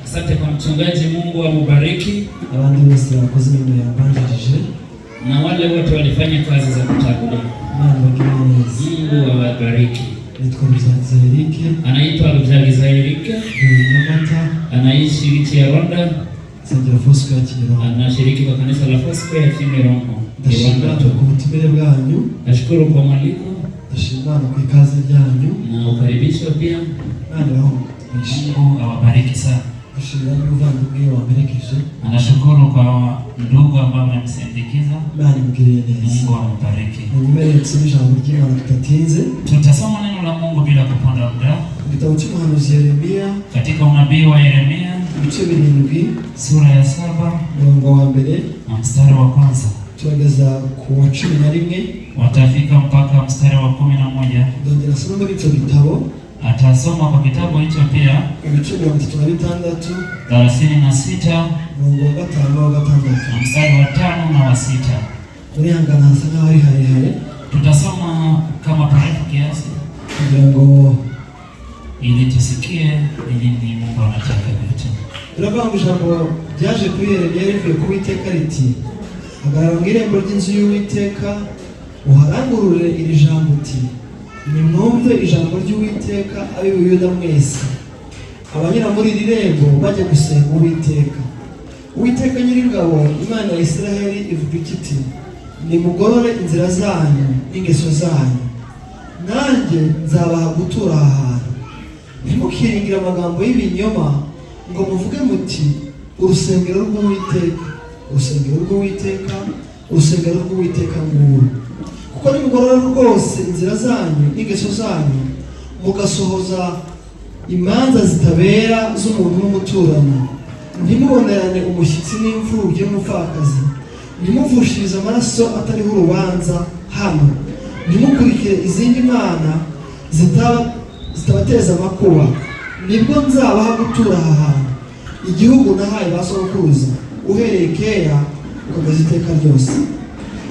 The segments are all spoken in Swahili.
Asante kwa mchungaji, Mungu amubariki. Abandi bose bakoze ibintu yabanjirije na wale wote walifanya kazi za kutangulia. Mungu awabariki. Anaitwa Rubyagiza Eric. Anaishi wiki ya Rwanda. Anashiriki kwa kanisa la Foursquare ya Kimironko. Nashukuru kwa mwaliko. Na ukaribisho pia. Mungu awabariki sana. Anashukuru kwa ndugu ambao wamemsindikiza. Mungu awabariki. Tutasoma neno la Mungu bila kuponda muda. Katika unabii wa Yeremia sura ya 7 mstari wa 1 tugeza ku wa 11 watafika mpaka mstari wa 11. Ndongera soma muri ico gitabo. Atasoma kwa kitabu hicho pia ibice 36 36 mstari wa 5 na wa 6. Urihangana hasa hari hari. Tutasoma kama parefu kiasi kugira ngo ili tusikie ili Mungu anataka kwetu. Turavuga ijambo ryaje kuri Yeremia rivuye ku Uwiteka riti agarara ngirembo ry'inzu y'Uwiteka uharangurure iri jambo uti nimwumve ijambo ry'Uwiteka abi Buyuda mwese abanyura muri iri rembo bajya gusenga Uwiteka. Uwiteka Nyiringabo Imana ya Israheli ivuga iti nimugorore inzira zanyu n'ingeso zanyu nanjye nzabaha gutura aha hantu. Ntimukiringire amagambo y'ibinyoma ngo muvuge muti urusengero rw'Uwiteka, urusengero rw'Uwiteka, urusengero rw'Uwiteka nguru. Kuko nimugorora rwose inzira zanyu n'ingeso zanyu mugasohoza imanza zitabera z'umuntu n'umuturanyi, ntimubonerane umushyitsi n'imfubyi n'umupfakazi, ntimuvushirize amaraso atariho urubanza hano, ntimukurikire izindi mana zitabateza amakuba, nibwo nzabaha gutura aha hantu igihugu nahaye ba sokuruza uhereye kera ukageza iteka ryose.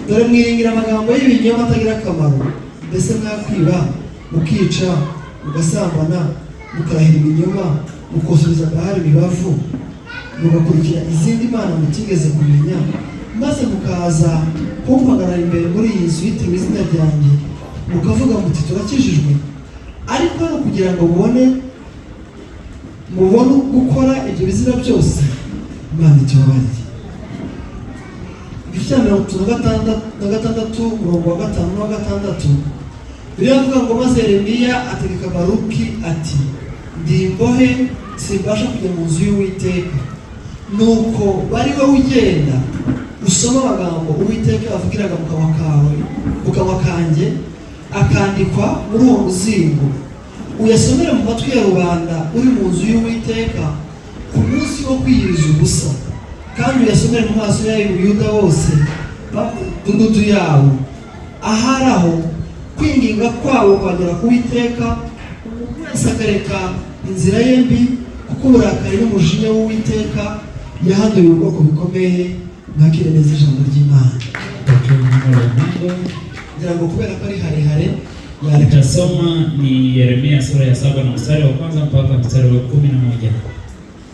Dore mwiringira amagambo y'ibinyoma atagira akamaro, mbese mwakwiba mukica mugasambana mukarahira ibinyoma mukosoreza Bahari ibibavu mugakurikira izindi mana mutigeze kumenya, maze mukaza kumpagarara imbere muri iyi nzu yitiriwe izina ryanjye mukavuga muti turakijijwe, ariko no kugira ngo mubone gukora ibyo bizira byose. Imana itubabarire. Ibicana 66 umurongo wa 5 na 6 biravuga ngo maze Yeremiya ategeka Baruki ati ndi imbohe simbasha kujya mu nzu y'Uwiteka. Nuko bari we ugenda usoma amagambo Uwiteka avugiraga mu kanwa kanjye akandikwa muri uwo muzingo, uyasomera mu matwi ya rubanda uri mu nzu y'Uwiteka ku munsi wo kwiyiriza ubusa, kandi uyasomere mu maso y'Abayuda bose dududu yawo. Aharaho kwinginga kwabo kwagera ku Uwiteka, wese akareka inzira ye mbi, kuko uburakari n'umujinya w'Uwiteka yahanuye ubwoko bikomeye. Mwakire neza ijambo ry'Imana. Ngira ngo kubera ko ari harehare Tutasoma ni Yeremia sura ya 7 na mstari wa 1 mpaka mstari wa 11.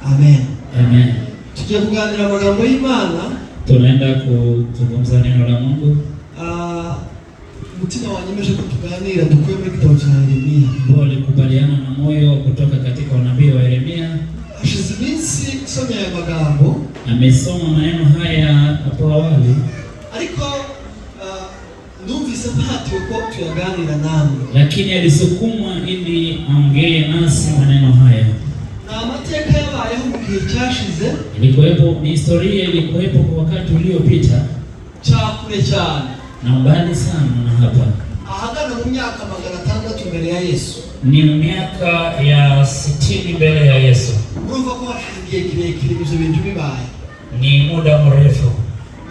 Amen. Amen. Tukiye kuganira amagambo y'Imana, tunaenda kuzungumza neno la Mungu. Mutima wanyemeje ko tuganira dukuye muri kitabu cha Yeremia. Bali kubaliana na moyo kutoka katika unabii wa Yeremia. Hashize iminsi somya aya magambo. Amesoma maneno haya hapo awali. Ariko numvise mpatiwe ko tuyaganira namwe. Lakini alisukumwa ili aongee nasi maneno haya. Na amateka yabayeho mu gihe cyashize. Ilikuwepo ni historia ilikuwepo kwa wakati uliopita. Cyakure cyane. Na mbali sana na hapa. Ahagana mu myaka 600 mbere ya Yesu. Ni miaka ya 60 mbele ya Yesu. Urumva ko hashize kirekire ibyo bintu bibaye. Ni muda mrefu.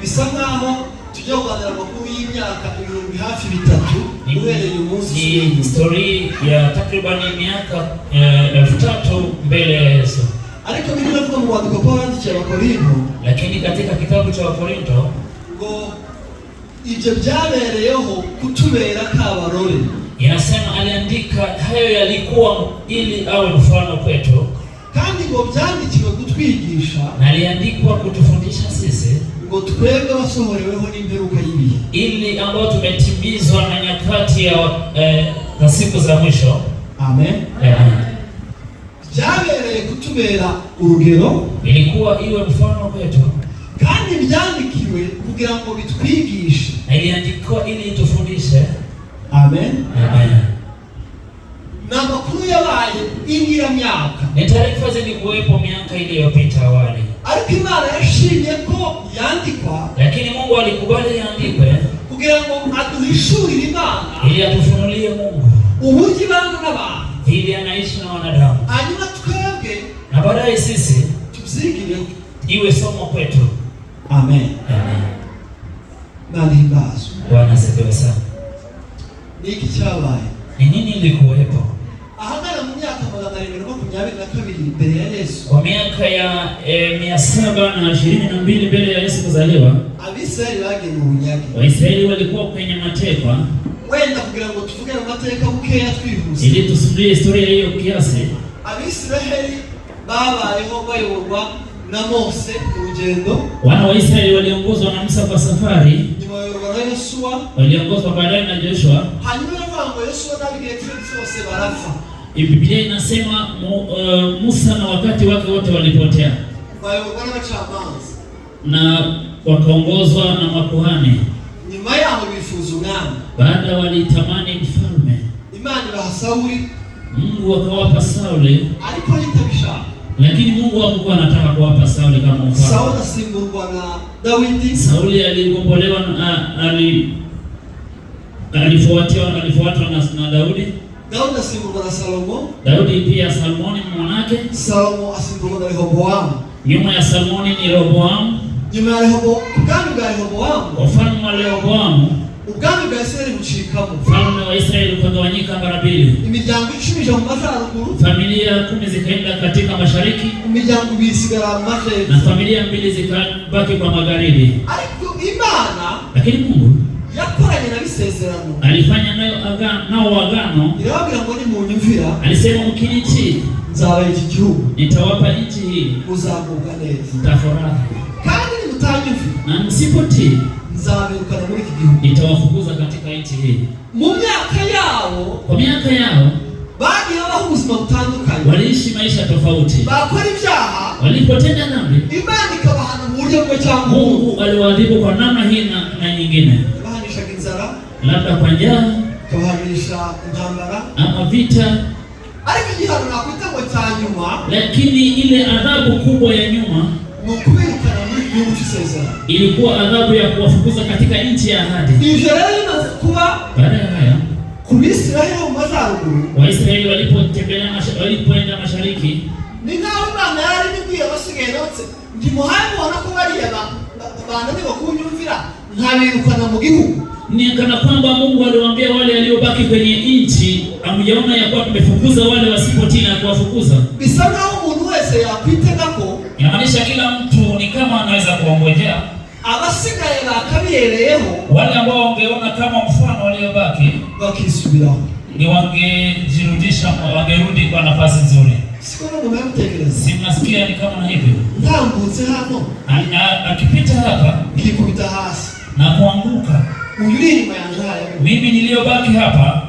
Bisa nkaho tujya kuganira amakuru y'imyaka 3,000 uhereye umunsi. Ni historia ya takriban miaka 3,000 mbele ya Yesu. Ariko biravuga mu rwandiko Paulo yandikiye Abakorinto, lakini katika kitabu cha Wakorinto ngo ibyo byabereyeho kutubera kabarore. Inasema aliandika hayo yalikuwa ili awe mfano kwetu. Kandi ngo byandikiwe kutwigisha. Na aliandikwa kutufundisha sisi. Ngo twebwe basohoreweho n'imperuka y'ibihe. Ili ambao tumetimizwa na nyakati ya siku za mwisho. Amen. Byabereye kutubera urugero. Ilikuwa iwe mfano kwetu. Kandi byandikiwe kugira ngo bitwigishe. Na iliandikwa ili itufundishe. Amen. Amen. Na makuru yabaye ingira myaka. Ni taarifa zilikuwepo miaka iliyopita awali. Ariko Imana yashimye ko yandikwa. Lakini Mungu alikubali yandikwe kugira ngo aduhishurire Imana. Ili atufunulie Mungu uburyo ibana n'abantu. Ili anaishi na wanadamu. Hanyuma twebwe na baadaye sisi tuzigire iwe somo kwetu. Amen. Amen. Nani mbazo. Bwana asifiwe sana. Niki cyabaye? Ni nini ilikuwepo? Ahagana mu myaka 722 mbere ya Yesu. Kwa miaka ya 722 mbele ya Yesu kuzaliwa, Abisraeli bagiye mu bunyage. Waisraeli walikuwa kwenye matekwa. Wenda kugira ngo tuvuge amateka bukeya twihuse. Ili tusubiri historia hiyo kiasi. Abisraeli babayeho bayoborwa na Mose urugendo. Wana wa Israeli waliongozwa na Musa kwa safari. Bayoborwa na Yoshua. Waliongozwa baadaye na Joshua. Hanyuma yavuga Yoshua n'abigishwa bose barafa. Biblia inasema Musa na wakati wake wote walipotea. Bayoborwa n'abacamanza. Na wakaongozwa na makuhani. Nyuma yaho bifuza umwami. Baada walitamani mfalme. Imana ibaha Sauli. Mungu akawapa Sauli. Ariko litabishaka. Lakini Mungu hakuwa anataka kuwapa Sauli kama mfalme. Sauli asimburwa na Daudi. Sauli aligombolewa alifuatwa na Daudi. Daudi asimburwa na Salomo. Daudi pia Salmoni mwanake. Salomo asimburwa na Rehoboamu. Nyuma ya Salmoni ni Rehoboamu. Nyuma ya Rehoboamu. Ufalme wa Rehoboamu. Ubwami bwa Israeli bucikamo. Ufalme wa Israeli ukagawanyika mara mbili. Imiryango 10 ija mu majyaruguru. Familia 10 zikaenda katika mashariki. Imiryango 2 isigara mu majyepfo. Na familia 2 zikabaki kwa magharibi. Ariko Imana, lakini Mungu yakoranye na bisezerano. Alifanya nao agano. Irababwira ngo ni mu nyumvira. Alisema mkinitii nzabaha iki gihugu. Nitawapa nchi hii. Muzagubwa neza. Mtafurahi. Kandi nimutanyumvira. Na msipotii nzabirukana muri iki gihugu. Nitawafukuza katika nchi hii. Mu myaka yao. Kwa miaka yao bagiye babaho ubuzima butandukanye. Waliishi maisha tofauti. Bakora ibyaha. Walipotenda dhambi. Imana ikabahana mu buryo bwo cyangwa Mungu aliwaadhibu kwa namna hii na nyingine. Bahanishaga inzara. Labda kwa njaa. Kabahanisha intambara. Ama vita. Ariko igihano nakwita ngo cyanyuma. Lakini ile adhabu kubwa ya nyuma mukubirukana muri gihugu cy'isezerano. Ilikuwa adhabu ya kuwafukuza katika nchi ya ahadi. Ivyo rero bimaze kuba baada ya haya ku Bisirayeli mu majyaruguru. Waisraeli walipoenda mashariki. Ni nawe Imana yari nibwiye basigaye notse. Ndi muhaye ubona ko bariya bananiwe kunyumvira ntabirukana mu gihugu. Ni kana kwamba Mungu aliwaambia wale waliobaki kwenye nchi, amjaona ya kuwa tumefukuza wale wasipotii na kuwafukuza. Bisa naho umuntu wese yakwitega ko. Inamaanisha kila mtu ni kama anaweza kuongojea. Abasigaye bakabihereyeho. Wale ambao wangeona kama mfano waliobaki bakisubiraho. Ni wangejirudisha, wangerudi kwa nafasi nzuri. Siko na mwana mtekeleza. Si mnasikia ni kama na hivyo. Ntambutse hano. Akipita hapa kikubita hasi na kuanguka. Uyirima yanjaya. Mimi niliyobaki hapa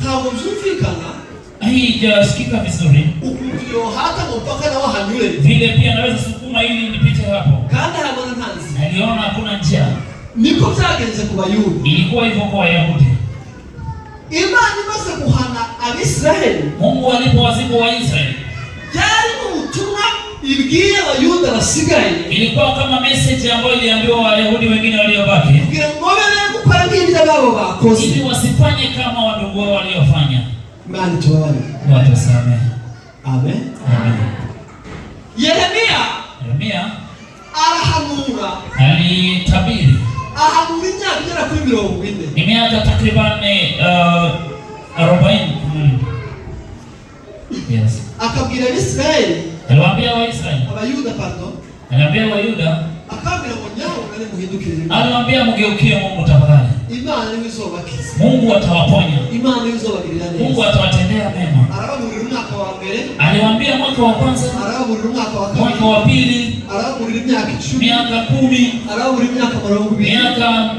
ntabwo byumvikana. Haijasikika vizuri. Ukujyo hata mpaka na wahanyure. Vile pia naweza sukuma ili nipite hapo. Kandi harabona ntanzi. Naliona hakuna njia. Niko byagenze ku Bayuda. Ilikuwa hivyo kwa Wayahudi. Imana imaze kuhana Abisirayeli. Mungu alipowazibu Waisraeli. Yari mu butumwa ibwiye Abayuda basigaye. Ilikuwa kama message ambayo iliambiwa Wayahudi wengine waliobaki. Kugira ngo bene gukora nk'ibyo babo bakoze. Ili wasifanye kama wadogo wao waliofanya. Imana tubabare. Watu wasamehe. Amen. Amen. Yeremia arahanura. Alitabiri. Ahanura imyaka igera kuri 40. Ni miaka takriban 40. Yes. Akabwira Abisirayeli. Aliwaambia Waisraeli. Abayuda pardon. Aliwaambia Wayuda. Akabwira ngo nyawo nari muhindukire. Aliwaambia mgeukie Mungu tafadhali. Imana izobakiza. Mungu atawaponya. Imana izobagirira neza. Mungu atawatendea mema. Arababurira umwaka wa mbere. Aliwaambia mwaka wa kwanza. Arababurira umwaka wa kabiri. Mwaka wa pili. Arababurira imyaka 10. Miaka 10. Arababurira imyaka 20. Miaka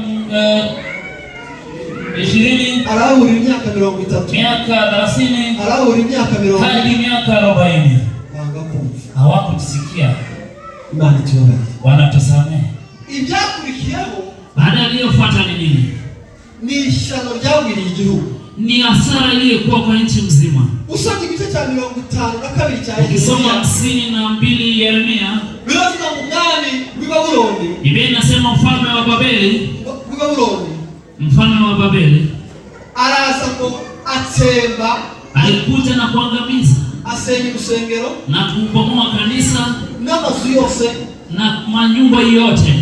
20. Arababurira imyaka 30. Miaka 30. Arababurira imyaka 40. Hadi miaka 40. Banga kumva. Hawakujisikia. Imana tuombe. Wanatusamehe. Ibyakurikiyeho baada iliyofuata ni nini? Ni ishano ryagwiriye igihugu. Ni hasara iliyokuwa kwa nchi mzima. Usoma igice cha 52 cha Ukisoma 52 Yeremia, biravuga ngo mwami w'Ibabuloni. Biblia inasema mfalme wa Babeli, w'Ibabuloni, mfalme wa Babeli araza ngo atsemba, alikuja na kuangamiza, asenya urusengero na kubomoa kanisa n'amazu yose na manyumba yote.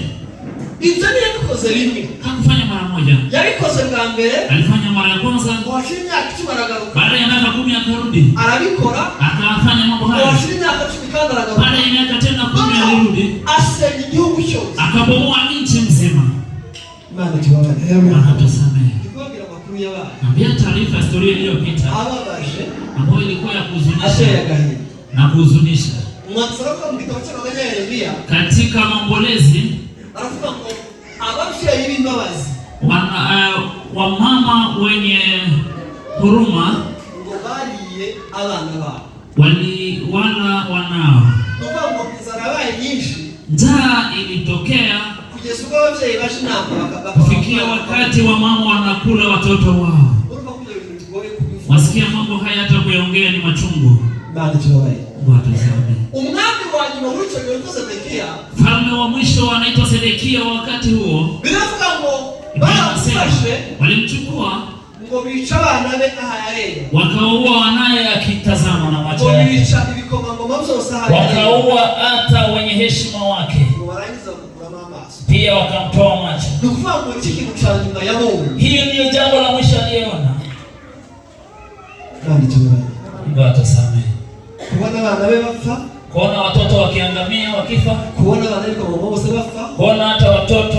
Ibyo yabikoze rimwe. Hakufanya mara moja. Yabikoze bwa mbere. Alifanya mara ya kwanza. Washiri imyaka 10 aragaruka. Baada ya miaka 10 akarudi. Arabikora. Akafanya mambo haya. Washiri imyaka 10 kandi aragaruka. Baada ya miaka tena 10 alirudi. Asenya igihugu cyose. Akabomoa nchi mzima. Imana tuwabarire. Imana tusamehe. Tukwabira makuru y'abana. Ambia taarifa historia iliyopita. Ababaje. Ambayo ilikuwa ya kuhuzunisha. Ashayagahi. Na kuhuzunisha. Mwatsaraka mkitabu cha Yeremia. Katika maombolezi aravuga ngo abavyeyi b'imbabazi wamama wenye huruma ngo bariye abana babo, waliwala wanao. Nuko ngo inzara yabaye nyinshi, njaa ilitokea kugeza ubwo abavyeyi baje inama kufikia wakati wa mama wanakula watoto wao. Wasikia mambo haya hata kuyaongea ni machungu. Bali tuwaye umwami wa nyuma w'icyo gihe Sedekia, mfalme wa mwisho anaitwa Sedekia. Wakati huo biravuga ngo baramufashe, walimchukua ngo bica abana be ahayareba, wakaua wanaye akitazama na macho yake, bica ibikomangoma byose ahayareba, wakaua hata wenye heshima wake, warangiza kukurama amaso, pia wakamtoa macho. Nukuvuga ngo iki kintu cha nyuma ya Mungu, hiyo ndio jambo la mwisho aliyeona. Bali tuwaye Mungu atasamehe. Kuona abana be bapfa, kuona watoto wakiangamia wakifa, kuona abana b'ikomangoma bose bapfa, kuona hata watoto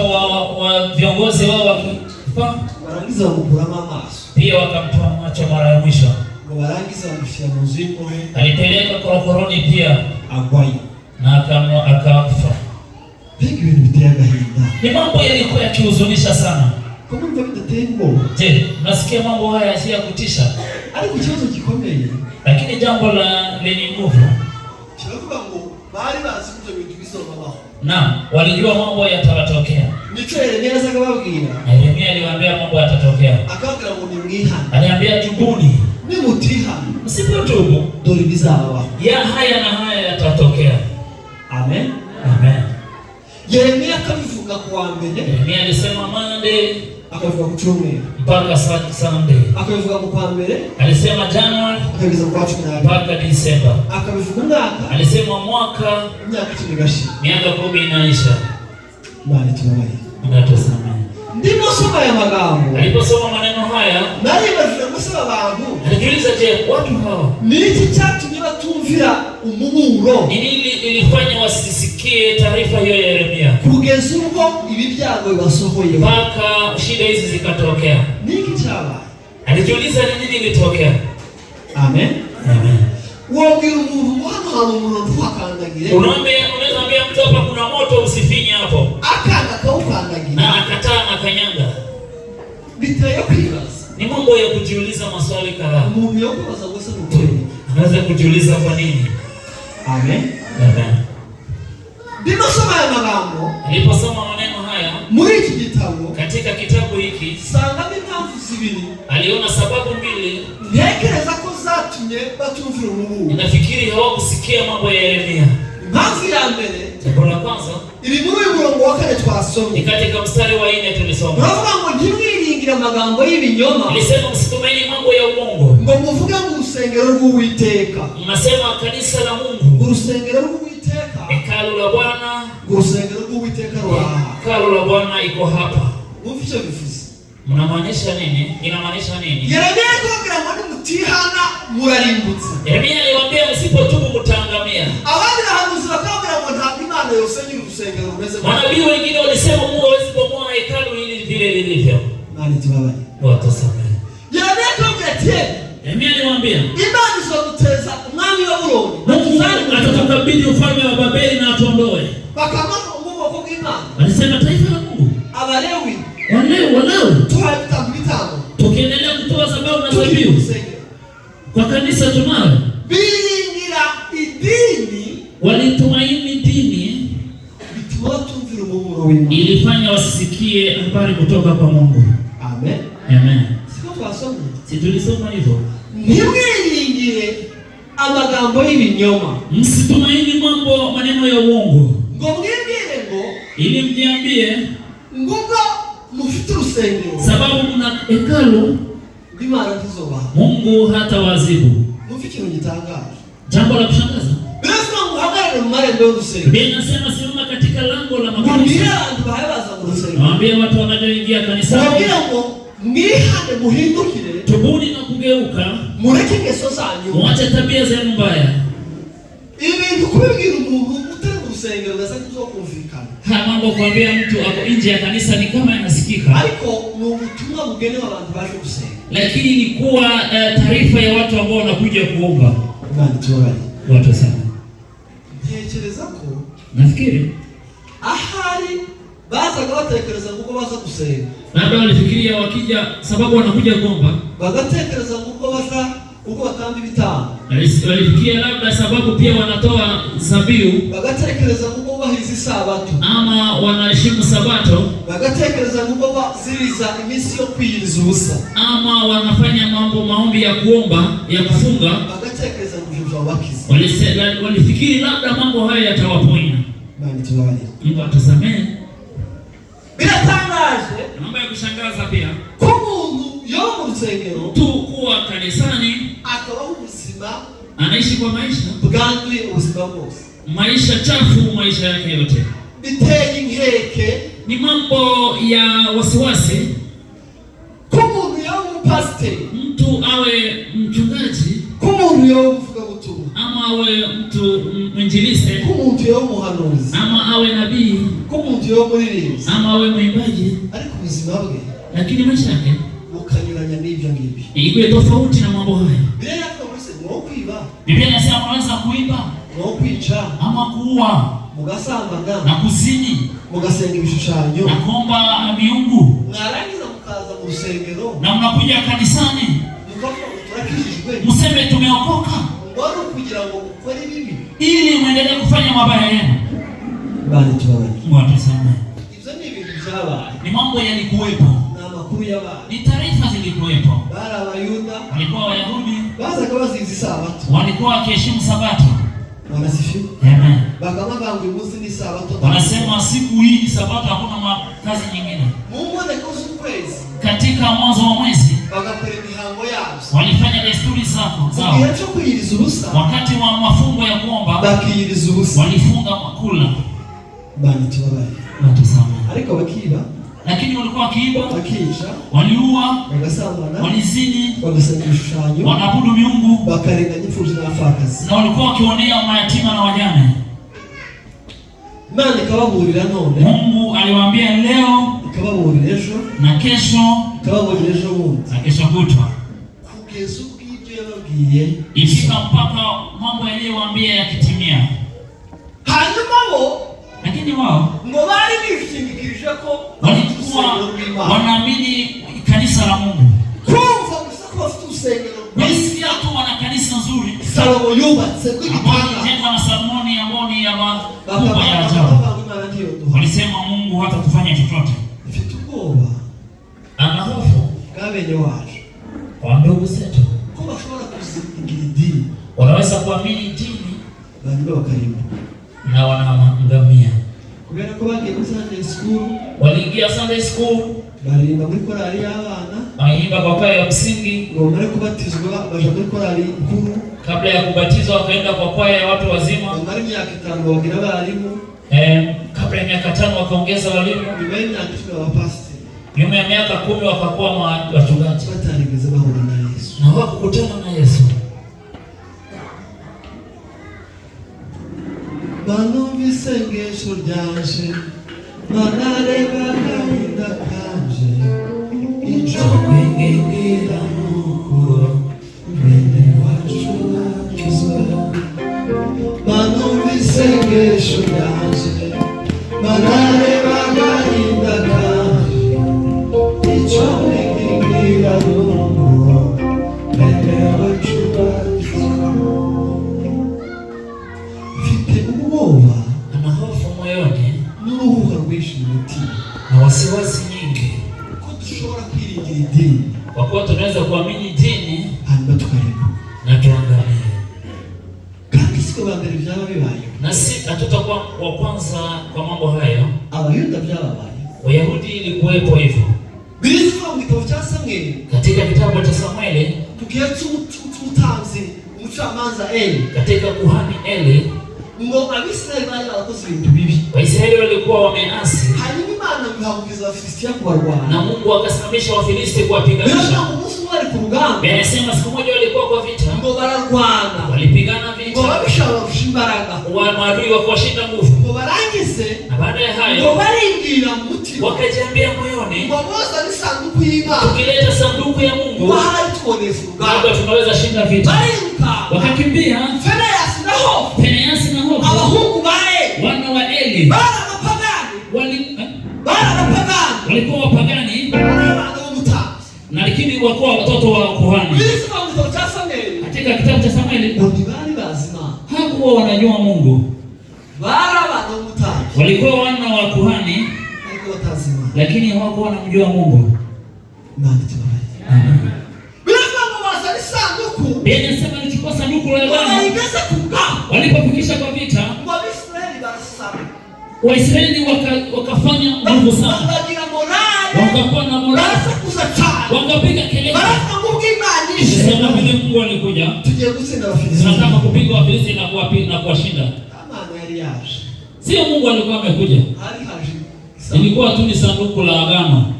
wa viongozi wao wakifa, warangiza kukurama amaso, pia wakamtoa macho mara ya mwisho, ngo warangiza kumshia muziko, alipeleka korokoroni pia agwaye na akafa. Vingi ibintu biteye agahinda. Ni mambo yalikuwa yakihuzunisha sana. Kama mtu bidateye ngo, je, unasikia mambo haya si ya kutisha? Ariko ikibazo gikomeye, lakini jambo lenye nguvu. Kiravuga ngo bari bazi ibyo bintu bizobaho. Naam, walijua mambo yatawatokea. Nico Yeremia azaga babwira. Yeremia aliwaambia mambo yatatokea. Akabwira ngo ni mwihana. Aliambia tubuni. Ni mutihana. Msipotubu dore bizabaho. Ya haya na haya yatatokea. Amen. Amen. Yeremia akabivuga kwa mbere. Yeremia alisema Monday, akabivuga ku Cyumweru mpaka Sunday. Akabivuga kwa mbere. Alisema January akabivuga kwa 12 mpaka December. Akabivuga mwaka. Alisema mwaka myaka 10 gashi. Miaka 10 inaisha. Bali tunawaye. Unatusamehe. Ndimo soma ya magambo. Aliposoma maneno haya, nalibajije gusaba abantu. Alijiuliza, je, watu hawa ni iki cyatumye batumvira umuburo? Ni nini ilifanya wasisikie taarifa hiyo ya Yeremia? Kugeza ubwo ibi byago bibasohoye. Mpaka shida hizi zikatokea. Ni iki cyaba? Alijiuliza ni nini ilitokea. Amen. Amen. Wabwira umuntu hano umuntu akandagire. Unaweza mtu hapa kuna moto usifinye hapo. Akanga kaukandagira. Na akataa akanyanga. Biteye kwibaza. Ni mambo ya kujiuliza maswali kadhaa. Umuntu yokubaza gusa n'ukuri. Anaweza kujiuliza kwa nini? Amen. Amen. Ndimo soma ya magambo. Aliposoma maneno haya muri iki gitabo, katika kitabu hiki, sanga impamvu zibiri. Aliona sababu mbili. Ntekereza ko zatumye batumvira umuburo. Nafikiri hawakusikia mambo ya Yeremia. Impamvu ya mbere, jambo la kwanza, iri muri umurongo wa 4 twasomye. Ni katika mstari wa 4 tulisoma. Baravuga ngo ntimwiringire amagambo y'ibinyoma. Alisema msitumeni mambo ya uongo. Ngo muvuge mu rusengero rw'Uwiteka. Mnasema kanisa la Mungu. Urusengero rw'Uwiteka. Hekalu la Bwana. Urusengero rw'Uwiteka rwaha. Hekalu la Bwana iko hapa. Mufite bifuza. Mnamaanisha nini? Inamaanisha nini? Yeremia akubwira ngo nimutihana murarimbutse. Yeremia aliwaambia msipotubu mtaangamia. Abandi bahanuzi bakabwira ngo ntabwo Imana yose nyiri urusengero rumeze. Manabii wengine walisema Mungu hawezi kubomoa hekalu hili vile lilivyo. ikabidi ufalme wa Babeli na atuondoe. bakamaka Mungu wako kima Alisema taifa la Mungu, abalewi Walawi tuhabitambitango tukiendelea kutoa sababu na dhabihu kwa kanisa tunayo. biringira idini, Walitumaini dini bituma tumvira umuburo w'Imana, ilifanya wasisikie habari kutoka kwa Mungu. amen. Amen. Siko twasomye, Si tulisoma hivyo? ntimwiringire amagambo y'ibinyoma, Msitumaini maneno ya uongo, ngo mwibwire ngo ili mjiambie ngubwo mufite urusengero sababu mna hekalu rw'Imana tuzobaha. Mungu hata wazibu. Mufite ikintu gitangaje, Jambo la kushangaza, birasaba ngo uhagarare mu marembo y'urusengero, Biblia inasema simama katika lango la mubwire makanisa, abantu bahebaza mu rusengero, nawaambia watu wanaoingia kanisani, mubwire ngo mwihane muhindukire, tubuni na kugeuka, mureke ingeso zanyu. muache tabia zenu mbaya. Ibintu kubibwira umuntu utari mu rusengero gasa kuzokumvikana, Haya mambo kuambia mtu ako nje ya kanisa ni kama yanasikika, ariko ni ubutumwa bugenewe abantu baje gusenga. lakini ni kuwa taarifa ya watu ambao wanakuja kuomba. Imana itubare. Watu sana, Ntekereza ko nafikiri ahari bazaga batekereza kuko baza gusenga, labda walifikiria wakija, sababu wanakuja kuomba, bagatekereza kuko baza uko batamba ibitambo, walifikiria labda sababu pia wanatoa zabihu, bagatekereza kuko bahiza isabato, ama wanaheshimu sabato, bagatekereza kuko baziriza iminsi yo kwiyiriza ubusa, ama wanafanya maombi ya kuomba ya kufunga. bagatekereza ngo ibyo babakiza. Walifikiri labda mambo haya yatawaponya. Imana itubare. Mungu atasamehe. Biratangaje Mambo ya kushangaza pia ko umuntu yo mu rusengero tu kuwa kanisani akabaho ubuzima anaishi kwa maisha bwanduye, ubuzima bwose, maisha chafu, maisha yake yote biteye inkeke. ni mambo ya wasiwasi. Ko umuntu yo umupasiteri, Mtu awe mchungaji ko umuntu yo umuvugabutumwa, ama awe mtu mwinjilisti, ko umuntu yo umuhanuzi, ama awe nabii, ko umuntu yo umuririmbyi, ama awe mwimbaji, ariko ubuzima bwe lakini maisha yake bukanyuranya n'ibyo ngibyo. ikuwe tofauti na mambo haya. Biblia inavuga ngo mwo kwiba, Biblia inasema unaweza kuiba mwo kwica, ama kuua mugasambana, na kuzini mugasenga ibishushanyo, na kuomba miungu, mwarangiza mukaza mu rusengero na mnakuja kanisani mukavuga ngo turakijijwe, mseme tumeokoka, ngo ari ukugira ngo ukore ibibi. ili muendelee kufanya mabaya yenu. Bali tubabare, Mungu atasamehe. ibyo ni ibintu byabaye, Ni mambo yalikuwepo, ni amakuru yabaye. ni taarifa zilikuwepo. Bari Abayuda Walikuwa Wayahudi, bazaga bazizi isabato, walikuwa wakiheshimu sabato. wanasifiwe, Amen. bakaba ngo uyu munsi ni isabato, Wanasema siku hii ni sabato, hakuna kazi nyingine. mu mboneko z'ukwezi Katika mwanzo wa mwezi bagakora imihango yabo, walifanya desturi mu zao. gihe cyo kwiyiriza ubusa Wakati wa mafungo ya kuomba bakiyiriza ubusa. walifunga makula. Bali tubabare, Watusamehe. ariko bakiba, Lakini walikuwa wakiiba, bakica, waliua, bagasambana, walizini, bagasenga ibishushanyo, wanaabudu miungu, bakarenganya imfubyi n'abapfakazi. na walikuwa wakionea mayatima na wajane. Imana ikababurira none, Mungu aliwaambia leo ikababurira ejo, na kesho ikababurira ejo bundi, na kesho kutwa, kugeza ubwo ibyo yababwiye ifika mpaka mambo yaliyowaambia yakitimia. hanyuma bo Lakini wao ngo bari bishingikirije ko walikuwa wanaamini kanisa la Mungu, kumva gusa ko bafite urusengero walisikia tu wana kanisa nzuri Salomo yubatse ambao rw'igitanda, lijengwa na Salmoni, ambao ni ya makubwa ya bakavuga ajabu. ngo Imana ntiyoduha. Walisema Mungu hata kufanya chochote. Mfite ubwoba Ana hofu bwa bene wacu kwa ndugu zetu, ko bashobora kuzingira idini wanaweza kuamini dini hanyuma bakarimbuka, na wanaangamia. kubera ko bagiye muri Sunday school, Waliingia Sunday school, baririmba muri korali y'abana, waliimba kwa kwaya ya msingi, ngo bamare kubatizwa baja muri korali nkuru, kabla ya kubatizwa wakaenda kwa kwaya ya watu wazima. bamara imyaka 5 babagira abarimu, Kabla ya miaka 5 wakaongeza walimu, nyuma y'imyaka 10 abapasiteri, nyuma ya miaka 10 wakakuwa wachungaji, batarigeze bahura na Yesu. na wakukutana na Yesu. Banumva isengesho ryanje, banareba agahinda kanje, icyo kwingingira nuko bene wacu bakizwa. Banumva isengesho ryanje manareba agahinda kanje icyo nikingira n'ubu bene wacu barizwa. Mfite ubwoba, ana hofu moyoni n'uruhuha rwinshi mu mutima, na wasiwasi nyingi, ko dushobora kwiringira idini kwa kuwa tunaweza kuamini dini hanyuma tukareka na tuangamie. kandi siko ba mbere byaba bibaye, Na si hatutakuwa wa kwanza kwa mambo hayo. abayuda byababaye. Wayahudi ilikuwepo hivyo. Birivuga mu gitabo cya Samweli, Katika kitabu cha Samueli, tugiye cy'umutanzi umucamanza Eli, katika kuhani Eli, ngo Abisirayeli bari barakoze ibintu bibi, Waisraeli walikuwa wameasi, hanyuma Imana ihagukiza Abafilisitiya kubarwanya, na Mungu akasimamisha Wafilisti kuwapiganisha. rero umunsi umwe bari ku rugamba, Anasema siku moja walikuwa kwa vita, ngo bararwana, walipigana ngo vita, babishaka barusha imbaraga, maadui wakawashinda nguvu. ngo barangize, Na baada ya ngo hayo baribwira mu mutima, wakajiambia moyoni, ngo boza n'isanduku y'Imana, tukileta sanduku ya Mungu ngo hari tubonesha urugamba, labda tunaweza shinda vita. bariruka, Wakakimbia Finehasi na Hofni, Finehasi na Hofni, abahungu ba Eli, wana wa Eli, bari abapagani, walikuwa wapagani, abana b'umutambyi. na lakini wakuwa watoto wa kuhani. Birivuga mu gitabo cya Samweli, Katika kitabu cha Samueli, ngo ntibari bazi Imana, hakuwa wanajua Mungu, bari abana b'umutambyi walikuwa wana wa kuhani, ariko batazi Imana. lakini hawakuwa wanamjua Mungu. Imana itubabarire. Biravuga ngo bazana isanduku, Biblia inasema alichukua sanduku la agano, barayigeze ku rugamba, walipofikisha kwa vita, ngo Abisirayeli barasaba, Waisraeli wakafanya nguvu sana, bagira morale, wakakuwa na morali, barasakuza cyane, wakapiga kelele, baravuga ngo ubwo Imana sema ishe vile Mungu alikuja, tugiye gutsinda Abafilisitiya. tunataka kupiga Wafilisti na kuwashinda. Imana yari yaje, Sio Mungu alikuwa amekuja, hari haje isanduku. ilikuwa tu ni sanduku la agano.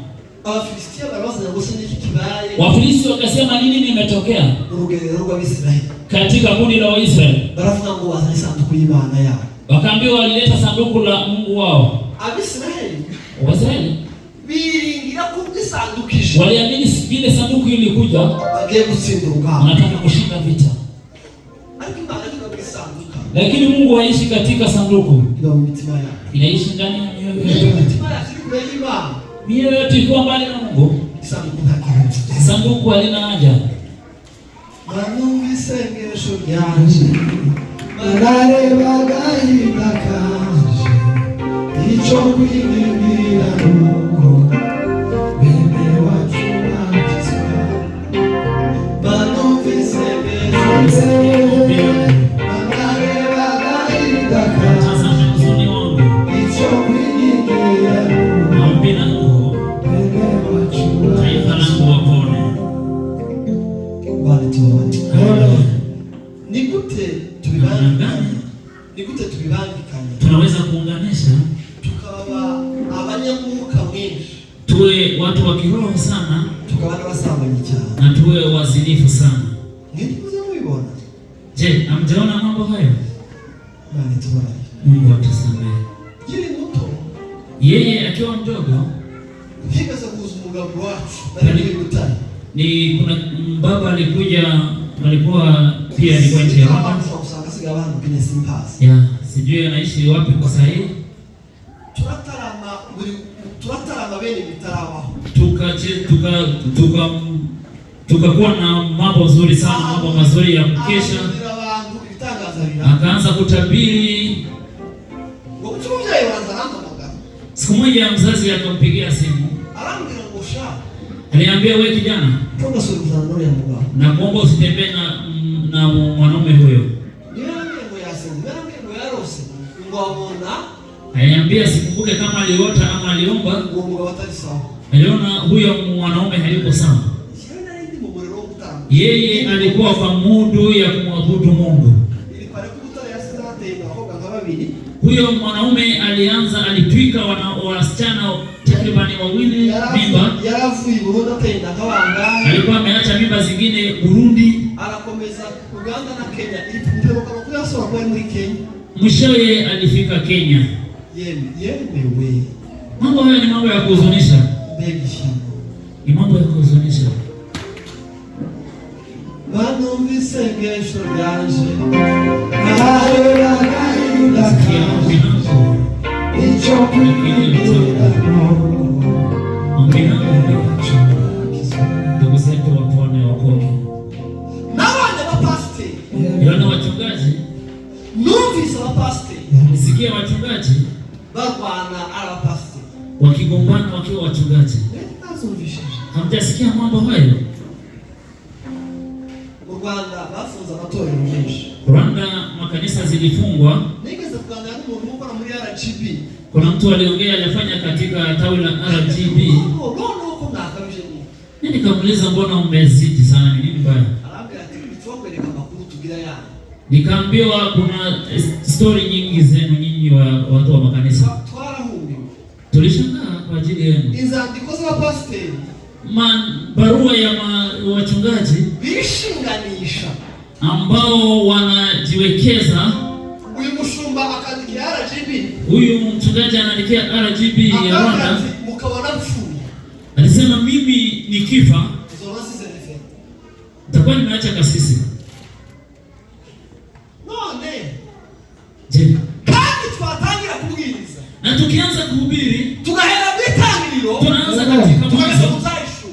Abafilisitiya barabaza ngo se niki kibaye, Wafilisti wakasema nini imetokea urugerero rw'Abisirayeli, katika kundi la Waisraeli. baravuga ngo bazana isanduku y'Imana yabo. Wakaambiwa walileta sanduku la Mungu wao. Abisirayeli Waisraeli biringira ko isanduku ije, waliamini vile sanduku ilikuja, bagiye gutsinda urugamba, wanataka kushinda vita, ariko Imana iba mu isanduku, lakini Mungu haishi katika sanduku, iba mu mitima yabo. inaishi ndani ya mioyo Iyo yetu. mitima yacu iri kure y'Imana, Mioyo yetu ikuwa mbali na Mungu, isanduku nta kintu. sanduku halina haja. Manumva isengesho ryanje, marareba agahinda kanje, icyo kwingingira n'uko bene wacu bagizwe. Manumva isengesho ryanje, marareba agahinda kanje, Tazama huzuni wangu, icyo kwingingira n'uko maombi yangu, bene wacu taifa bagizwe. langu wapone. Bari ni gute tubibangikanya, ni gute tubibangikanya Tunaweza kuunganisha, tukaba abanyamwuka mwinshi, tuwe watu wa kiroho sana tukaba n'abasambanyi cyane. na tuwe wazinifu sana. Mwese mubibona? Je, hamjaona mambo hayo? Imana itubabarire. Mungu atusamehe. Nkiri muto Yeye akiwa mdogo, higeze kuza umugabo wacu bari muri Butare, ni kuna baba alikuja, walikuwa pia alikuwa nchi ya Rwanda. usanga asigaye abantu kwenye simpazi. Ya, sijui anaishi wapi kwa sasa hivi. Turatarama bene bitarabaho. Tukakuwa na mambo nzuri sana, mambo mazuri ya kukesha. Abantu ibitangaza bira. Akaanza kutabiri. Ngo mubyeyi wanza aramamaga. Siku moja mzazi akampigia simu, Arambwira ngo sha, aliambia wewe kijana, toka sura za ndoa ya mugabo. na kuomba usitembee na mwanaume huyo. Niambie ngo yasenze, niambie ngo yarose. Ngo abona Aliambia sikumbuke kama aliota ama aliomba, ngo mugabo atari sawa. aliona huyo mwanaume hayuko sawa. Shida ndi mu muriro wo gutanga. Yeye alikuwa kwa mudu ya kumwabudu Mungu. Ili pale kutara yasiza hatenda akoga nka babiri. Huyo mwanaume alitwika wasichana takribani wawili mimba. Yaravuye Burundi atenda nk'abanga. Alikuwa ameacha mimba zingine Burundi. Arakomeza Uganda na Kenya. Ilipopewa kama kwa sababu kwa muri Kenya. Mwishowe alifika Kenya. Yemewe. Mambo haya ni mambo ya kuhuzunisha. Mbegi. Ni mambo ya kuhuzunisha. Manumva isengesho ryanje, narareba agahinda kanje, ndugu zetu wapone wakoke. N'abandi bapasiteri, Yana wachungaji, numvise abapasiteri nisikia wachungaji barwana abapasiteri wakigombana wakiwa wachungaji. nazumvishije Hamjasikia mambo hayo? mu Rwanda bafunze amatorero menshi. Rwanda makanisa zilifungwa. Nigeze kuganira n'umuntu ukora muri RGB. Kuna mtu aliongea alifanya katika tawi la RGB. Uko mwakabije nini? Nini nikamuuliza mbona umezidi sana, ni nini baya? Arambia ati bitwokwereka makuru tugira yana. Nikaambiwa kuna story nyingi zenu nyinyi watu wa makanisa. Twarahuri. Tulishangaa kwa ajili yenu. Inzandiko z'abapasiteri, barua ya wachungaji bishinganisha ambao wanajiwekeza. Uyu mushumba akandikira RGB. Huyu mchungaji anaandikia RGB ya Rwanda. Mukabona mfuye. Alisema mimi nikifa nitakuwa nimeacha kasisi. None. Je, kandi twatangira kubwiriza. Na tukianza kuhubiri, tugahera bitangiriro. Tunaanza katika mwanzo.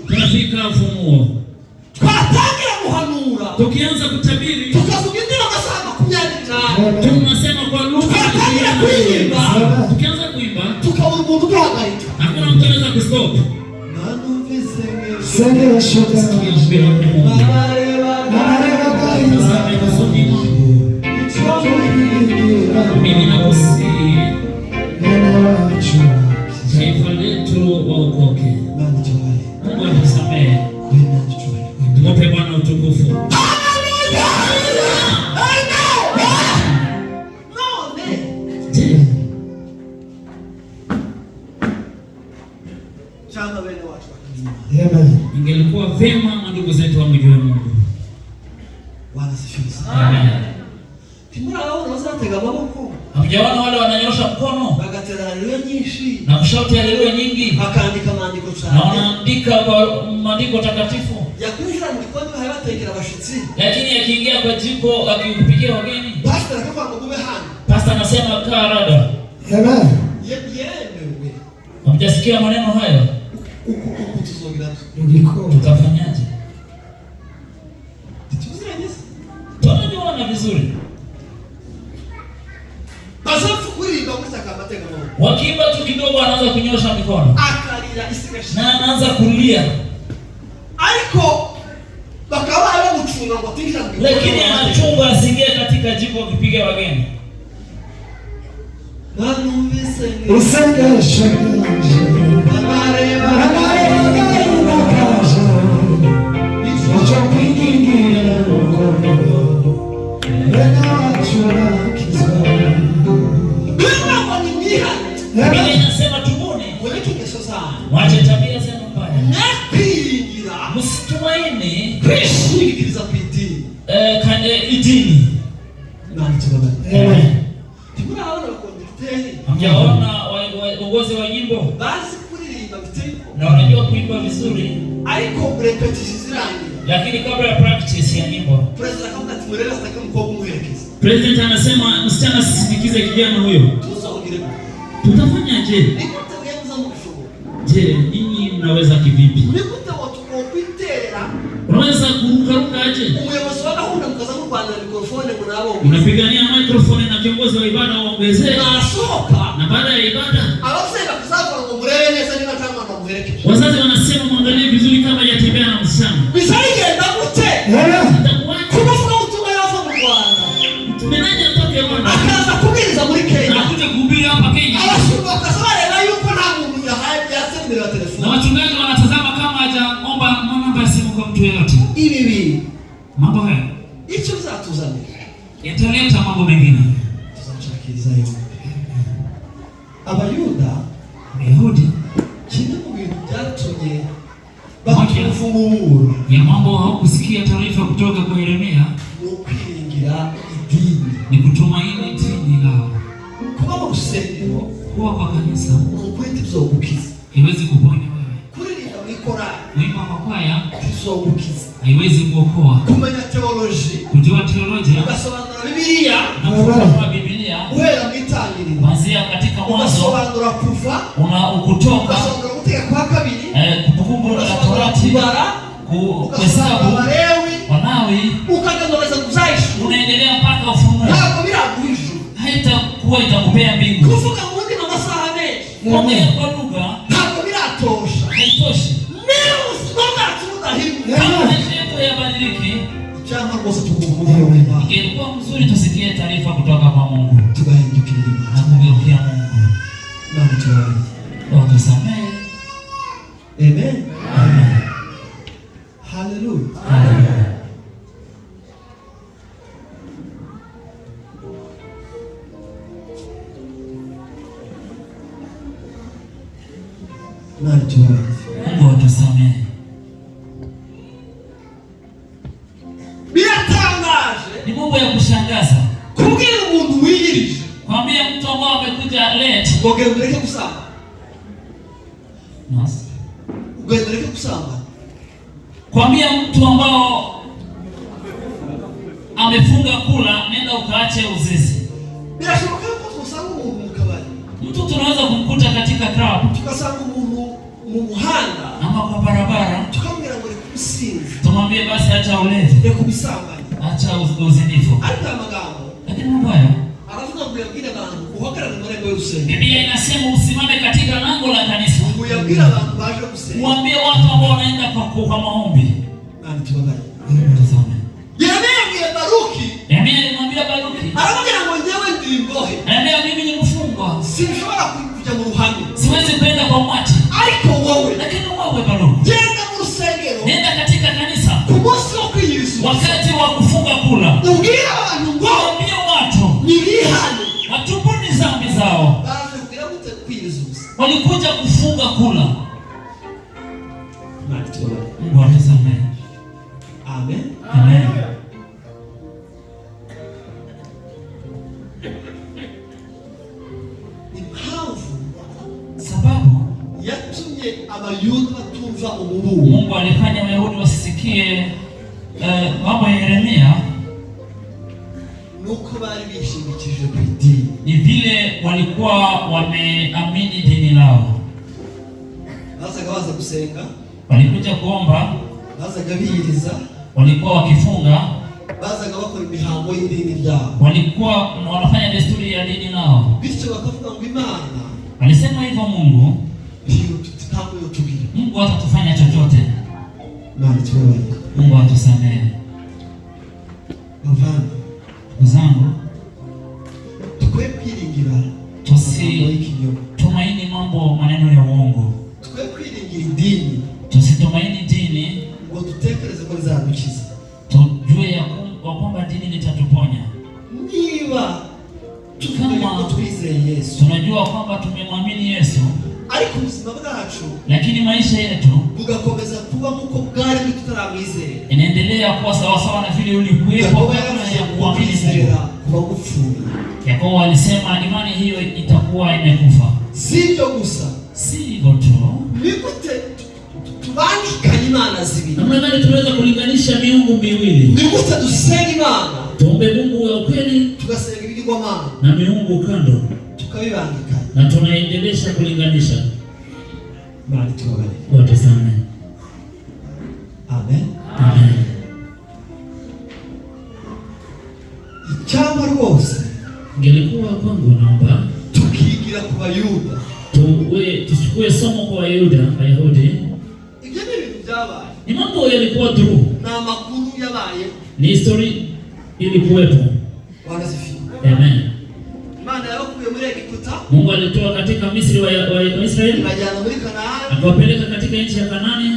Tunafika ufunuo. Twatangira muhanura. Tukianza kutabiri, tukavuga indiro gasaba kunyandika. Tunasema kwa lugha. Tukatangira kuimba. Tukianza kuimba, tukabura umuntu guhagarika. Hakuna mtu anaweza kustop. Senge shoka. Mimi nakusi taifa letu waokoke. Mungu atusamehe. Tumope Bwana utukufu. Ingelikuwa vema na ndugu zetu wamjue Mungu. Bwana sifiwe sana. Amen. Timura wao wanatega maboko. Hamjaona wale wananyosha mkono? Bagatera haleluya nyingi. Na kushauti haleluya nyingi. Bakaandika maandiko sana. Na wanaandika kwa maandiko takatifu. Yakwinjira mu gikombe hayabatekera abashitsi. Lakini yakiingia kwa jiko akiupikia wageni. Pastor akavuga ngo bube hano. Pastor anasema kaa rada. Amen. Yemewe. Hamjasikia maneno hayo? Tuzogira. Tutafanyaje? Tuzogira. Tunajiona vizuri. Bazafu kuririmba kutaka amateka mao. Wakiimba tu kidogo anaanza kunyosha mikono. Akalira isigashi. Na anaanza kulia. Ariko bakaba bamuchunga ngo tinja. Lakini anachunga asingie katika jiko akipiga wageni. Usenge shakaje. Biblia inasema tubuni. Mwache tabia zenu mbaya. Msitumaini kwishingikiriza ku idini. Idini. Amen. Timura hao wakondikteri. Hamjaona uongozi wa jimbo? Basi kuririmba biteko. Na wanajua kuimba vizuri. Ariko repetition zirangi. Lakini kabla ya practice ya nyimbo, President kama timurela ataka mkoko muherekeza. President anasema msichana asisindikize kijana huyo. Tusaugire. Tutafanyaje? Nikuta uyanza mukishobo. Je, nyinyi mnaweza kivipi? Nikuta watu kwitera. Unaweza kuruka aje? Umuyobozi wa gahunda mkazamu Rwanda mikrofone munabo. Unapigania microphone na kiongozi wa ibada waongezee. Nasoka. Na baada ya ibada, abasema kuzaza ngo murebe neza niba kama namuherekeje. wazazi wanasema muangalie vizuri kama yatembea na msichana. Bisaigenda gute? Itakuwaje? Kubafuka utume yava mu Rwanda. Tumenaje atoke Rwanda? Akaza kubiriza muri Kenya. Anakuja kuhubiri hapa Kenya. Abashumba kasabare na yuko nta muntu yahaye byasendera Na telefoni. wachungaji wanatazama kama hajaomba namba ya simu kwa mtu yeyote. Ibi Mambo haya icyo bizatuzanira. yataleta mambo mengine. Tuzashakiriza yo. Abayuda Wayahudi, kimwe mu bintu byatumye bakufungura ya mambo hawakusikia taarifa kutoka kwa Yeremia no kwiringira idini. ni kutumaini dini lao. Kuba mu rusengero Kuwa kwa kanisa ukwete bizogukiza. haiwezi kuponya wewe. Kuririmba mu ikorari Kuimba kwa kwaya bizogukiza. haiwezi kuokoa. Kumenya teology, Kujua teolojia ugasobanura Bibiliya na kusoma Biblia uhera mu itangiriro, kuanzia katika mwanzo ugasobanura ukutoka ugasonga guteka kwa kabiri Kumbukumbu la Torati kuhesabu Walawi ukagendoleza kuzaishi unaendelea mpaka Ufunuo. Ntabwo biraguhisha. Haitakuwa itakupea mbingu. Kuvuga mu ndimi amasaha menshi. Kuongea kwa lugha ntabwo biratosha. Haitoshi. Leo usikonga tudahimu. Kama maisha yabadiliki, chama kosa tukumbuke wema. Ingekuwa mzuri tusikie taarifa kutoka kwa Mungu. Tugahindukire na kugeukia Mungu. Na mtuwai. Na tusamehe. Amen. Amen. Hallelujah. Hallelujah. Mungu atusamehe. Biratangaje. Ni mambo ya kushangaza. Kubwira umuntu wiyirije. Kwambia mtu ambaye amekuja late. Ugendereke kusamba. Nas. Ugendereke kusamba. Kwambia mtu ambao amefunga kula, nenda ukaache uzinzi. Birashoboka ko tusanga umuntu mu kabari. Mtu tunaweza kumkuta katika club. Tukasanga umuntu mu muhanda ama kwa barabara. Tukamwira ngo rekusinzi. Tumwambie basi acha ulevi. Rekubisambanya. Acha uzinifu. Alita magambo. Lakini mbaya. Aravuga ngo yabwira abantu uhagarara mu marembo y'urusengero. Biblia inasema usimame katika lango la kanisa. Ngo yabwira abantu baje gusenga. Mwambie watu ambao wanaenda kwa maombi. Nani tubaganye. Tazame. Yeremia Baruki. Yeremia alimwambia Baruki. Aravuga ngo nyewe ndi imbohe. Anambia mimi ni mfungwa. Sinshobora kuja mu ruhame. Siwezi kwenda kwa mwati. Ariko wowe. Lakini wewe Baruki. Genda mu rusengero. Nenda katika kanisa. Ku munsi wo kwiyiriza. Wakati wa kufunga kula. Ubwira abantu ngo mwambie watu nibihane. Watubuni dhambi zao. Baje kugira gute kwiyiriza. Walikuja kufunga kula. Nani tubaganye. Mungu atusamehe. Amen. Amen. Sababu yatumye abayuda batumva umubu. Mungu alifanya Wayahudi wasisikie mambo ya Yeremia. Nuko bari bishimikije ku dini. Ni vile walikuwa wameamini dini lao. Baza gusenga. Walikuja kuomba. Bazaga biyiriza. Walikuwa wakifunga. Bazaga bakora imihango y'idini ryabo. Walikuwa wanafanya desturi ya dini lao. Bityo bakavuga ngo Imana. Alisema hivyo Mungu. Mungu hatatufanya chochote. Mungu atusamehe. Zangu. Tukwe kwiringira. Tumaini maneno ya uongo. Tukwe kwiringira dini. Tusitumaini dini. Ngo tutekereze ko rizadukiza. Tujue ya kwamba dini litatuponya. Niba kama twizeye Yesu. Tunajua kwamba tumemwamini Yesu. Ariko ubuzima bwacu. Lakini maisha yetu bugakomeza kuba nkuko bwari tutaramwizera. Inaendelea kuwa sawa sawa na vile ulikuwepo kabla ya kuamini Mungu. Kuba gupfuye. Yakobo alisema imani hiyo itakuwa imekufa. Sivyo gusa. Si hivyo tu. Nikute tubandikanye imana zibiri. Namna gani tunaweza kulinganisha miungu miwili? Nikute dusenga Imana. Tuombe Mungu wa ukweli, tugasenga ibigirwamana. Na miungu kando. Tukabibangika. Na tunaendelesha kulinganisha. Bali tuwabale. Watusamehe. Amen. Amen. Icyamba rwose. Ingelikuwa kwangu naomba tukigira ku Bayuda. Tuchukue somo kwa Wayahudi. Ibyo ni ibintu byabaye. Ni mambo yalikuwa true. Na makuru yabaye. Ni history ilikuwepo. Wanasifiwa. Amen. Imana yabakuye muri Egiputa. Mungu alitoa katika Misri wa Israeli. Akajana muri Kanaani. Akawapeleka katika nchi ya Kanaani.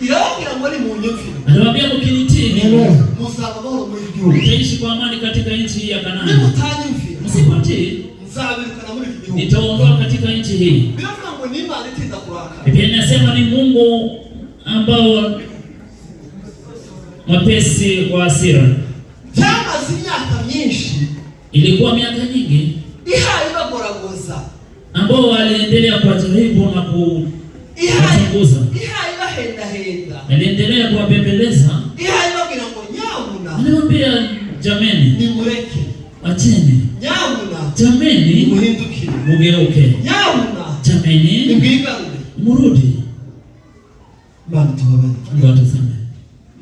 Iragira muri mu nyumvire. Aliwaambia mkinitii, muzaba boro muri gihugu. Mtaishi kwa amani katika nchi ya Kanaani. Nimutanyumvira. Msipotii, nzabirukana muri gihugu. Nitaondoa katika nchi hii. Biravuga ngo ni Imana itinda kurakara. Biblia inasema ni Mungu ambao mwepesi wa hasira. Byamaze imyaka myinshi. Ilikuwa miaka nyingi. Ihaye bagoragoza. Ambao waliendelea kuwajaribu na kuchunguza. Ihaye bahenda. Aliendelea kuwapembeleza. Ihaye bagira ngo nyabuna. Aliwaambia jameni, nimureke. Acheni. Nyabuna. Jameni, muhindukire. mugeuke. Nyabuna. Jameni, nimwigarure murudi. Imana tubabane. Mungu atusamehe.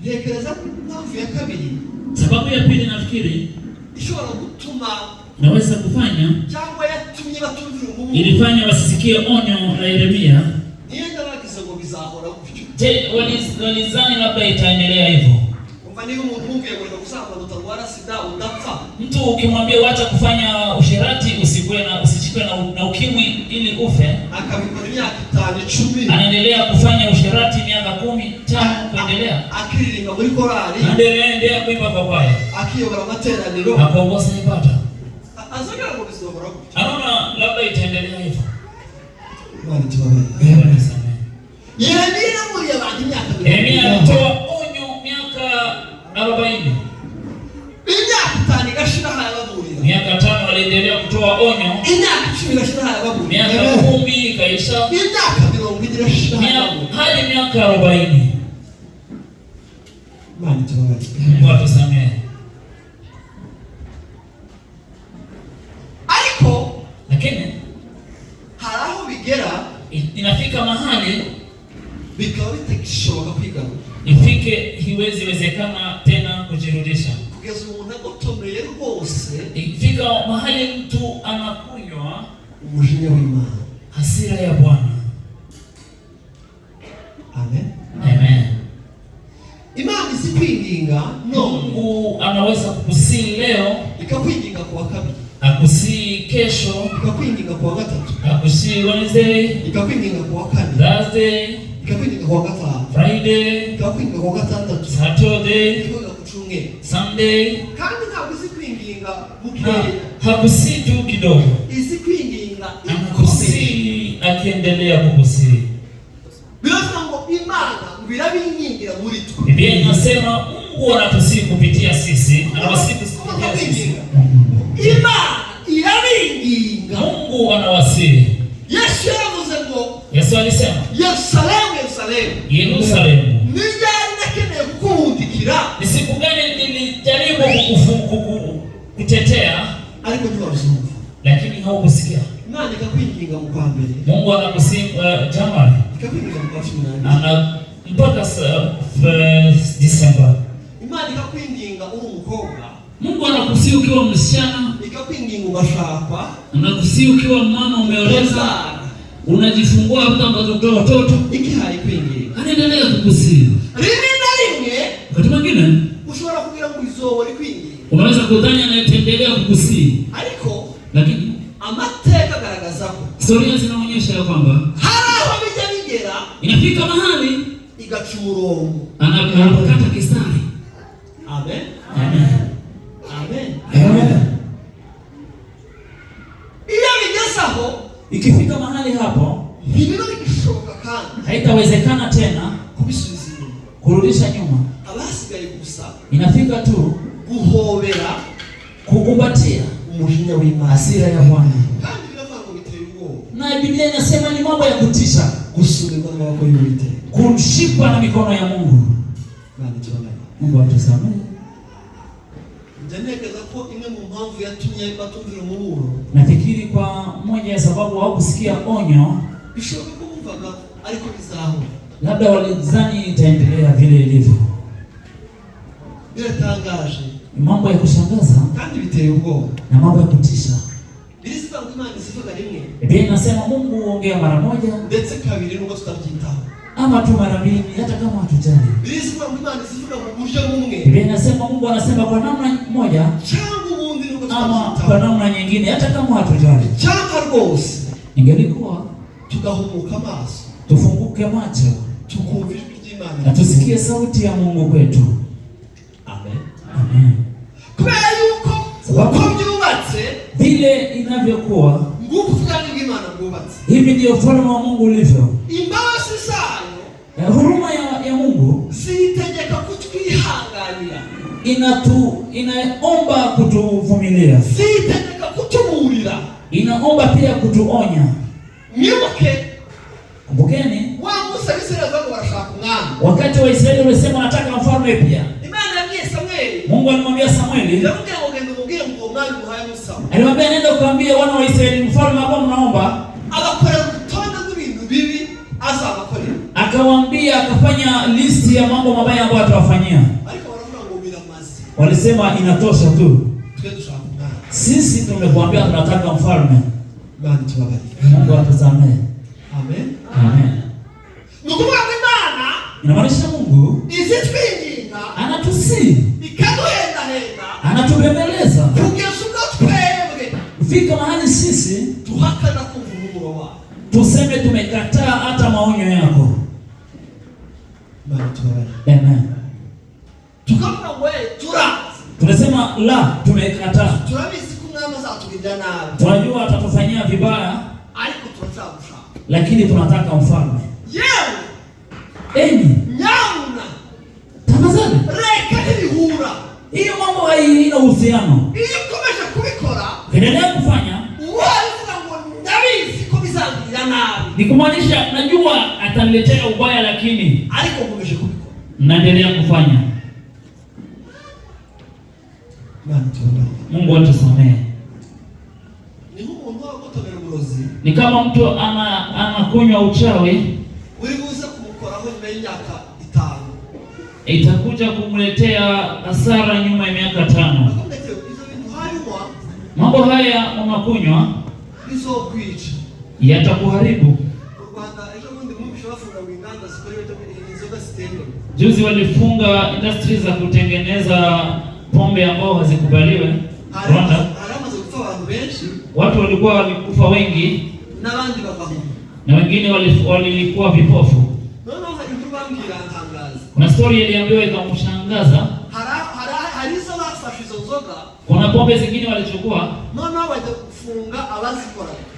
Ntekereza ko impamvu ya kabiri, Sababu ya pili nafikiri ishobora gutuma naweza kufanya cyangwa yatumye batumvira umubu, ilifanya wasisikie onyo la Yeremia. nienda bagize ngo bizahora gutyo. Je, walizani labda itaendelea hivyo? Umva niba umuntu umubwiye ngo gusamba utarwara sida udapfa, Mtu ukimwambia wacha kufanya usherati usishikwe na ukimwi ili ufe, akabikora imyaka 5-10, anaendelea kufanya usherati miaka 15 kuendelea, akiririmba muri korali, anaendelea kuimba kwa kwaya, akiyobora amateraniro, akaongoza ibada, azagera ngo bizahora gutyo. anaona labda itaendelea hivyo. Imana tubabane. Yeremia muri abantu imyaka 40. Yeremia alitoa onyo miaka 40. Imyaka 5 igashira hayababurira. Miaka 5 aliendelea kutoa onyo. Imyaka 10 igashira hayababurira. Miaka 10 ikaisha. Imyaka 20 igashira hayababurira. Hadi miaka 40. Imana tubabane. Mungu atusamehe. Ariko lakini haraho bigera inafika mahali bikaba bitakishoboka kwigarura, ifike hiwezi wezekana tena kujirudisha, kugeza umuntu agotomeye rwose, ifika mahali mtu anakunywa umujinya w'Imana, hasira ya Bwana. Amen. Amen. Imana isikwinginga, no, Mungu anaweza kukusii leo, ikakwinginga kwa kabiri, akusii kesho, ikakwinginga kwa gatatu, akusii Wednesday, ikakwinginga kwa kane, Thursday, ikakwinginga kwa gatanu, Friday, ikakwinginga kwa gatandatu, Saturday, ikakwinginga ku cyumweru, Sunday. kandi ntabwo isikwinginga bukeya, Hakusii tu kidogo, isikwinginga ikomeye. anakusii akiendelea kukusii. Biravuga ngo Imana birabingingira muri twe. Biblia inasema Mungu anatusii kupitia sisi, anawasii kupitia sisi. Imana irabinginga. Mungu anawasii. Yesu yavuze ngo, Yesu alisema, Yerusalemu, Yerusalemu, Yerusalemu, nijyari nakeneye kukundikira, ni siku gani nilijaribu kutetea, ariko ntiwabizumva, lakini haukusikia. Imana ikakwinginga mu kwa mbere, Mungu anakusii Januari, ikakwinginga mu kwa 18, mpaka Disemba. Imana ikakwinginga uri umukobwa, Mungu anakusii ukiwa msichana, ikakwinginga ugashakwa, anakusii ukiwa mama umeoleza, unajifungua hata mtoto watoto, iki hari kwinginga, anaendelea kukusii. rimwe na rimwe Wakati mwingine ushobora kugira ngo izobo rikwinginga, unaweza kudhani anaendelea kukusii, ariko lakini amateka agaragaza ko historia zinaonyesha ya kwamba hari aho bijya bigera, inafika mahali igaca umurongo, anakata kistari. Amen. Amen. Amen. Amen. Iyo bigezaho, Ikifika mahali hapo, ntibiro bigishoboka kandi haitawezekana tena kubisubiza inyuma, kurudisha nyuma. abasigaye gusa Inafika tu guhobera kukumbatia umujinya w'Imana, hasira ya Bwana. kandi biravuga ngo biteye ubwoba, Na Biblia inasema ni mambo ya kutisha, gusumirwa n'amaboko y'Uwiteka. kushikwa na mikono ya Mungu. Imana itubabare. Mungu atusamehe. Ndanekeza ko imwe mu mpamvu yatumye batumvira umuburo, Nafikiri kwa moja ya sababu hawakusikia onyo, bishoboka ko bumvaga ariko bizahura. labda walidhani itaendelea vile ilivyo. Biratangaje Mambo ya kushangaza kandi biteye ubwoba. na mambo ya kutisha. Birisiba ngo Imana isivuga rimwe Biblia inasema Mungu huongea mara moja ndetse kabiri nubwo tutabyitaho. ama tu mara mbili, hata kama hatujali. Birisiba ngo Imana isivuga mu buryo bumwe Biblia inasema Mungu anasema kwa namna moja cyangwa ubundi nubwo ama kwa tutabyitaho. namna nyingine, hata kama hatujali. Cyangwa rwose Ingelikuwa tugahumuka amaso, tufunguke macho tukumva ijwi ry'Imana na tusikie sauti ya Mungu kwetu. Amen. Amen. Kubera yuko uko byubatse Vile inavyokuwa, nguko ubwami bw'Imana bwubatse, hivi ndio ufalme wa Mungu ulivyo. imbabazi zayo Huruma ya Mungu zitegeka kutwihanganira, inaomba kutuvumilia, zitegeka kutuburira. inaomba pia kutuonya. Mwibuke Kumbukeni wa Musa Abisirayeli bari barashaka umwami, wakati wa Israeli walisema wanataka mfalme pia. Imana yabwiye Samweli, Mungu alimwambia Samueli, yamubwiye ngo genda umubwire ngo umwami muhaye Musa, alimwambia nenda ukaambie wana wa Israeli mfalme ambao mnaomba agakorera urutonde akawaambia, akafanya listi ya mambo mabaya ambayo atawafanyia. Walisema inatosha tu. Sisi tumekuambia tunataka mfalme. Mungu atusamehe. Amen. Amen. Inamaanisha Mungu anatusi, anatubembeleza kufika mahali sisi tuseme tumekataa hata maonyo yako. Amen. Tunasema la, tumekataa. Tunajua atatufanyia vibaya, lakini tunataka mfalme. Eni, tafadhali. Hiyo mambo haina uhusiano. Endelea kufanya. Ni kumaanisha najua ataniletea ubaya, lakini naendelea kufanya. Mungu atusamehe. Ni kama mtu anakunywa uchawi, itakuja kumletea hasara nyuma ya miaka 5. Mambo haya unakunywa yatakuharibu. Juzi walifunga industry za kutengeneza pombe ambao hazikubaliwe Rwanda. Watu walikufa wengi na wengine walikuwa vipofu. Kuna story iliambiwa ikamshangaza. Kuna pombe zingine walichukua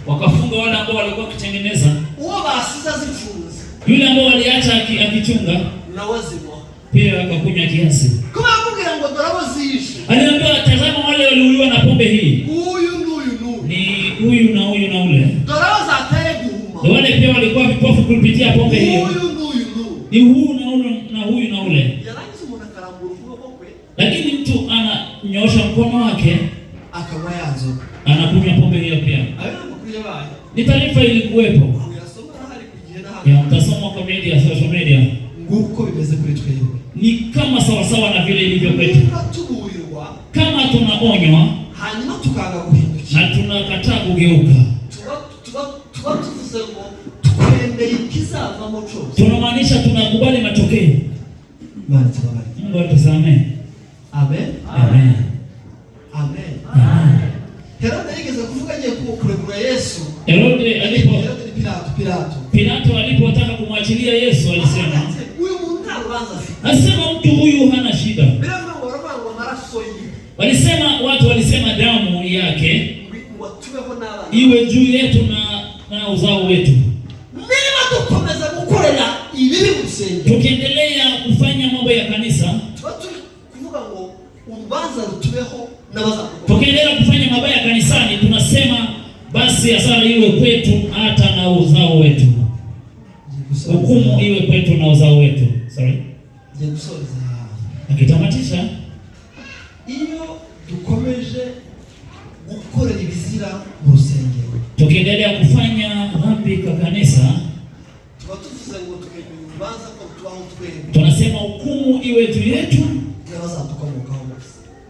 wakafunga wale ambao walikuwa kutengeneza. Yule ambao waliacha akichunga pia akakunywa kiasi. Aliambiwa, tazama wale waliuliwa na pombe hii. Ni huyu na huyu na ule. Wale pia walikuwa vipofu kupitia pombe hiyo. Ni huyu na ule na huyu na ule. Lakini mtu ananyoosha mkono wake anakunywa pombe hiyo pia. Ni taarifa ilikuwepo. Ya mtasoma kwa media, social media. Nguko bimeze kuri twebwe. Ni kama sawasawa na vile ilivyo kwetu. Kama tunaonywa hanyuma tukanga guhindukira na tunakataa kugeuka, tunamaanisha tunakubali matokeo. Mungu atusamehe. Amen. Amen. Amen. Amen. Herode aligeza kuvuga agiye kurekura Yesu. Pilato alipotaka kumwachilia Yesu alisema, asema mtu huyu hana shida. Watu walisema damu yake iwe juu yetu na uzao wetu. Tukiendelea kufanya mambo ya kanisa, tukiendelea kufanya mabaya kanisani, tunasema basi hasara iwe kwetu hata na uzao wetu. Hukumu iwe kwetu na uzao wetu. Akitamatisha iyo dukomeje gukorera ibizira mu rusengero, tukiendelea kufanya dhambi kwa kanisa, tunasema hukumu iwe juu yetu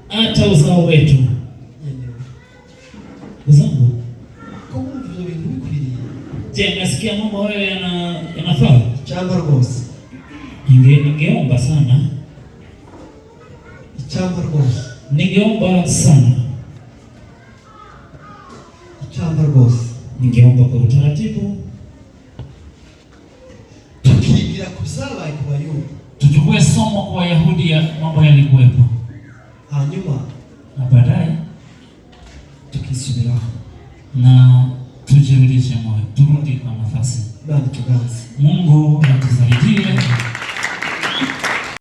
hata uzao wetu. Uzangu, je, nasikia mambo hayo yanafaa? Chamba rwose. Ningeomba sana. Chamba rwose. Ningeomba sana. Chamba rwose. Ningeomba kwa utaratibu. Tukigira kusala kwa Wayahudi. Tuchukue somo kwa Wayahudi ya mambo yalikuwepo. Hanyuma na baadaye tukisubira na tujirudishe moyo, turudi kwa nafasi. Mungu atusaidie.